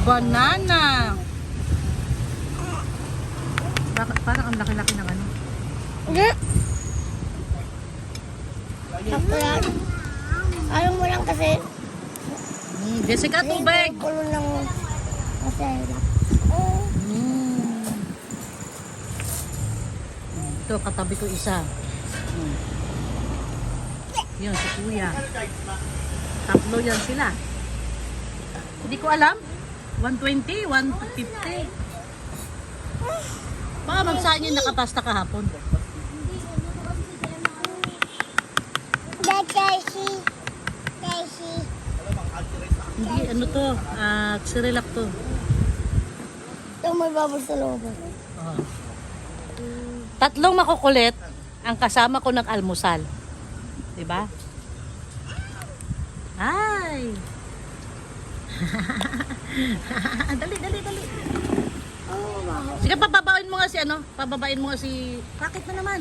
Banana. Bakit parang ang laki-laki ng ano? Hindi. Chocolate. Ayaw mo lang kasi. Jessica, tubig. Kulo ng masaya. Ito, katabi ko isa. Yun, si kuya. Tatlo yan sila. Hindi ko alam. 120, 150. Baka magsaan yung nakapasta kahapon. Daisy. Hindi, ano to? Cerelac to. Ito may bubble sa loob. Tatlong makukulit ang kasama ko nag-almusal. Diba? Ay! Dali. Oh, wow. Sige, pababain mo nga si ano? Pababain mo nga si... Bakit na naman?